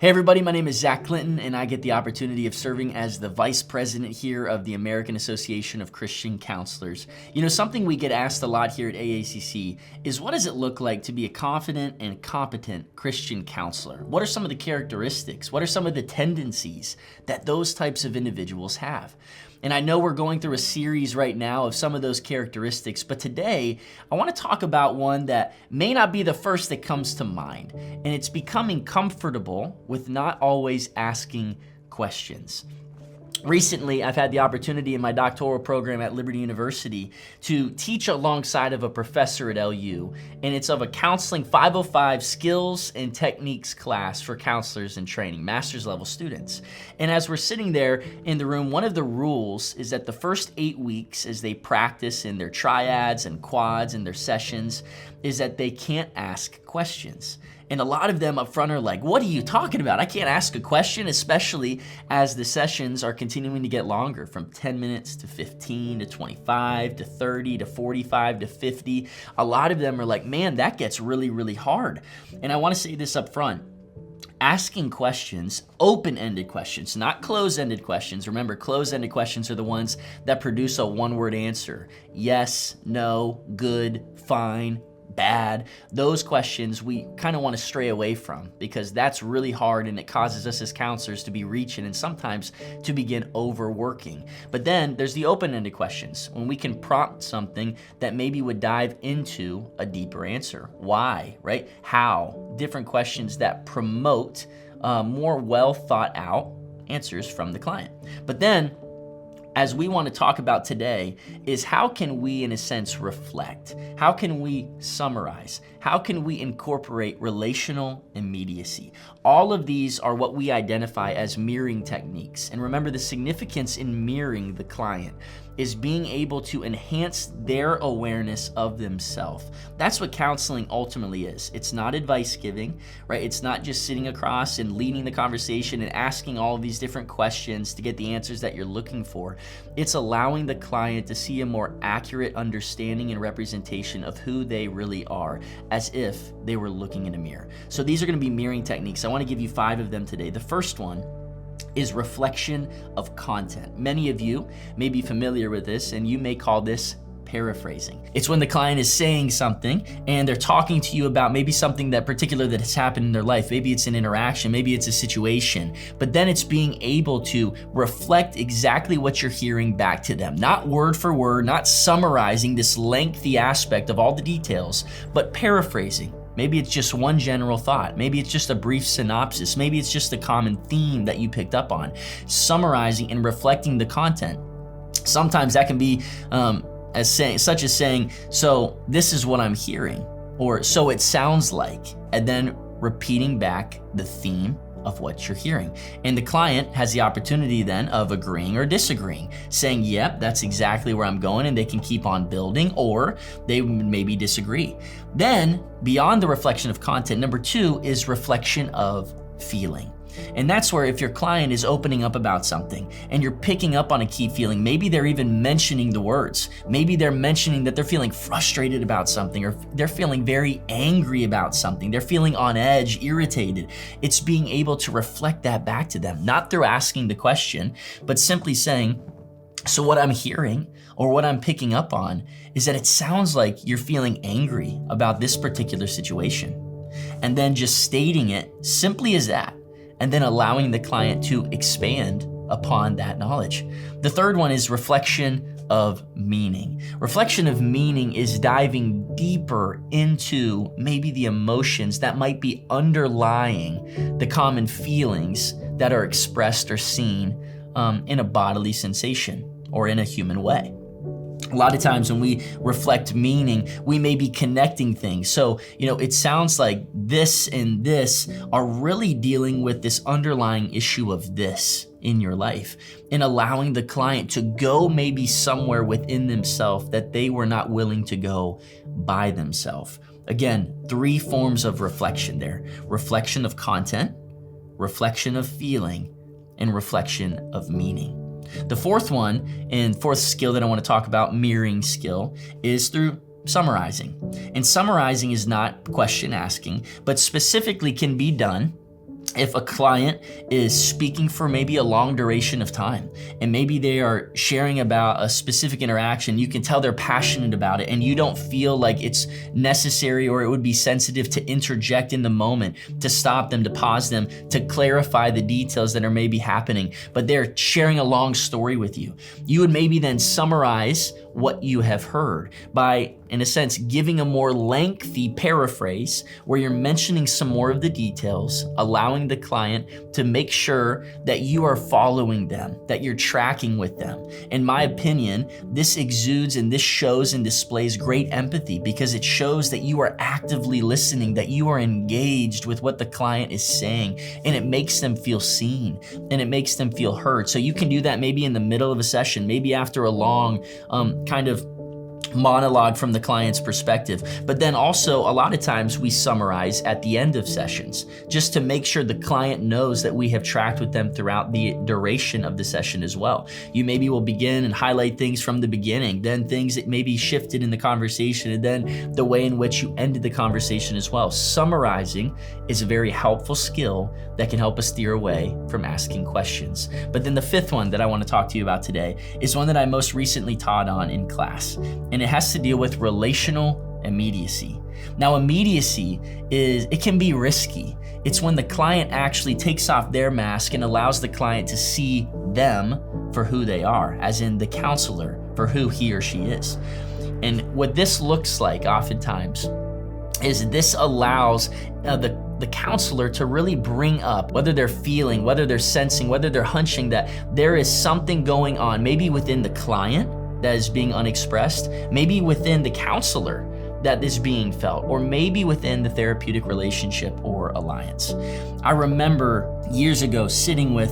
Hey everybody, my name is Zach Clinton, and I get the opportunity of serving as the Vice President here of the American Association of Christian Counselors. You know, something we get asked a lot here at AACC is, what does it look like to be a confident and competent Christian counselor? What are some of the characteristics? What are some of the tendencies that those types of individuals have? And I know we're going through a series right now of some of those characteristics, but today I want to talk about one that may not be the first that comes to mind, and it's becoming comfortable with not always asking questions. Recently, I've had the opportunity in my doctoral program at Liberty University to teach alongside of a professor at LU, and it's of a counseling 505 skills and techniques class for counselors in training, master's level students. And as we're sitting there in the room, one of the rules is that the first 8 weeks, as they practice in their triads and quads and their sessions, is that they can't ask questions. And a lot of them up front are like, what are you talking about? I can't ask a question, especially as the sessions are continuing to get longer, from 10 minutes to 15 to 25 to 30 to 45 to 50. A lot of them are like, man, that gets really, really hard. And I want to say this up front. Asking questions, open-ended questions, not closed-ended questions. Remember, closed-ended questions are the ones that produce a one-word answer. Yes, no, good, fine, bad. Those questions we kind of want to stray away from, because that's really hard and it causes us as counselors to be reaching and sometimes to begin overworking. But then there's the open-ended questions, when we can prompt something that maybe would dive into a deeper answer. Why, right? How? Different questions that promote more well thought out answers from the client. But then, as we want to talk about today, is how can we, in a sense, reflect? How can we summarize? How can we incorporate relational immediacy? All of these are what we identify as mirroring techniques. And remember, the significance in mirroring the client is being able to enhance their awareness of themselves. That's what counseling ultimately is. It's not advice giving, right? It's not just sitting across and leading the conversation and asking all of these different questions to get the answers that you're looking for. It's allowing the client to see a more accurate understanding and representation of who they really are, as if they were looking in a mirror. So these are going to be mirroring techniques. I want to give you 5 of them today. The first one is reflection of content. Many of you may be familiar with this, and you may call this paraphrasing. It's when the client is saying something and they're talking to you about maybe something that has happened in their life. Maybe it's an interaction, maybe it's a situation, but then it's being able to reflect exactly what you're hearing back to them. Not word for word, not summarizing this lengthy aspect of all the details, but paraphrasing. Maybe it's just one general thought. Maybe it's just a brief synopsis. Maybe it's just a common theme that you picked up on. Summarizing and reflecting the content. Sometimes that can be such as saying, so this is what I'm hearing, or so it sounds like, and then repeating back the theme of what you're hearing. And the client has the opportunity then of agreeing or disagreeing, saying, yep, that's exactly where I'm going, and they can keep on building, or they maybe disagree. Then, beyond the reflection of content, number 2 is reflection of feeling. And that's where, if your client is opening up about something and you're picking up on a key feeling, maybe they're even mentioning the words. Maybe they're mentioning that they're feeling frustrated about something, or they're feeling very angry about something. They're feeling on edge, irritated. It's being able to reflect that back to them, not through asking the question, but simply saying, so what I'm hearing or what I'm picking up on is that it sounds like you're feeling angry about this particular situation. And then just stating it simply as that, and then allowing the client to expand upon that knowledge. The third one is reflection of meaning. Reflection of meaning is diving deeper into maybe the emotions that might be underlying the common feelings that are expressed or seen in a bodily sensation or in a human way. A lot of times when we reflect meaning, we may be connecting things. So, it sounds like this and this are really dealing with this underlying issue of this in your life, and allowing the client to go maybe somewhere within themselves that they were not willing to go by themselves. Again, 3 forms of reflection there: reflection of content, reflection of feeling, and reflection of meaning. The fourth one, and fourth skill that I want to talk about, mirroring skill, is through summarizing. And summarizing is not question asking, but specifically can be done If a client is speaking for maybe a long duration of time, and maybe they are sharing about a specific interaction, you can tell they're passionate about it, and you don't feel like it's necessary or it would be sensitive to interject in the moment, to stop them, to pause them, to clarify the details that are maybe happening, but they're sharing a long story with you. You would maybe then summarize what you have heard by, in a sense, giving a more lengthy paraphrase where you're mentioning some more of the details, allowing the client to make sure that you are following them, that you're tracking with them. In my opinion, this exudes and this shows and displays great empathy because it shows that you are actively listening, that you are engaged with what the client is saying, and it makes them feel seen and it makes them feel heard. So you can do that maybe in the middle of a session, maybe after a long kind of monologue from the client's perspective. But then also a lot of times we summarize at the end of sessions just to make sure the client knows that we have tracked with them throughout the duration of the session as well. You maybe will begin and highlight things from the beginning, then things that maybe shifted in the conversation, and then the way in which you ended the conversation as well. Summarizing is a very helpful skill that can help us steer away from asking questions. But then the fifth one that I want to talk to you about today is one that I most recently taught on in class, and it has to deal with relational immediacy. Now, immediacy it can be risky. It's when the client actually takes off their mask and allows the client to see them for who they are, as in the counselor for who he or she is. And what this looks like oftentimes is this allows the counselor to really bring up whether they're feeling, whether they're sensing, whether they're hunching that there is something going on, maybe within the client that is being unexpressed, maybe within the counselor that is being felt, or maybe within the therapeutic relationship or alliance. I remember years ago sitting with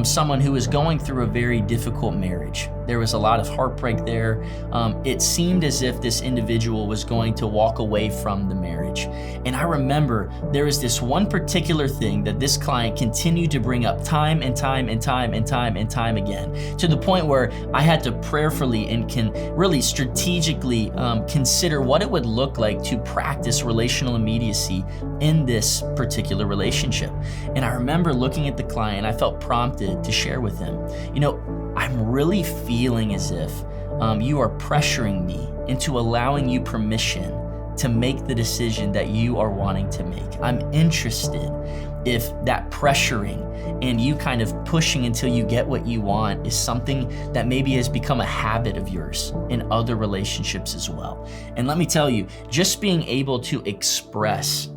someone who was going through a very difficult marriage. There was a lot of heartbreak there. It seemed as if this individual was going to walk away from the marriage. And I remember there was this one particular thing that this client continued to bring up time and time and time and time and time again, to the point where I had to prayerfully and can really strategically consider what it would look like to practice relational immediacy in this particular relationship. And I remember looking at the client, I felt prompted to share with him, I'm really feeling as if you are pressuring me into allowing you permission to make the decision that you are wanting to make. I'm interested if that pressuring and you kind of pushing until you get what you want is something that maybe has become a habit of yours in other relationships as well. And let me tell you, just being able to express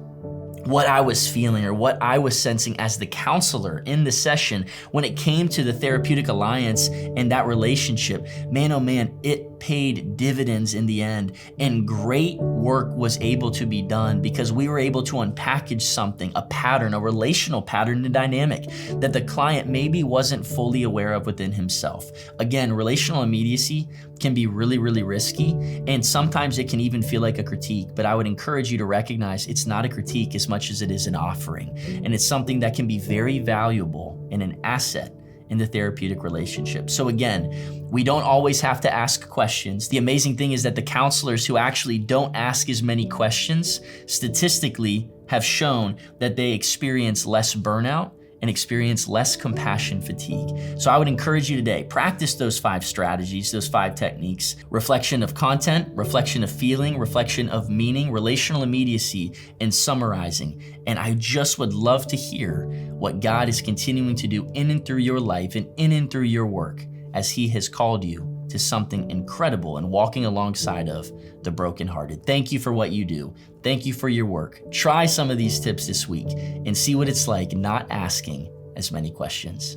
what I was feeling or what I was sensing as the counselor in the session when it came to the therapeutic alliance and that relationship, man, oh man, it paid dividends in the end, and great work was able to be done because we were able to unpackage something, a pattern, a relational pattern and dynamic that the client maybe wasn't fully aware of within himself. Again, relational immediacy can be really, really risky, and sometimes it can even feel like a critique, but I would encourage you to recognize it's not a critique as much as it is an offering, and it's something that can be very valuable and an asset in the therapeutic relationship. So again, we don't always have to ask questions. The amazing thing is that the counselors who actually don't ask as many questions statistically have shown that they experience less burnout and experience less compassion fatigue. So I would encourage you today, practice those 5 strategies, those 5 techniques: reflection of content, reflection of feeling, reflection of meaning, relational immediacy, and summarizing. And I just would love to hear what God is continuing to do in and through your life and in and through your work as He has called you to something incredible and walking alongside of the brokenhearted. Thank you for what you do. Thank you for your work. Try some of these tips this week and see what it's like not asking as many questions.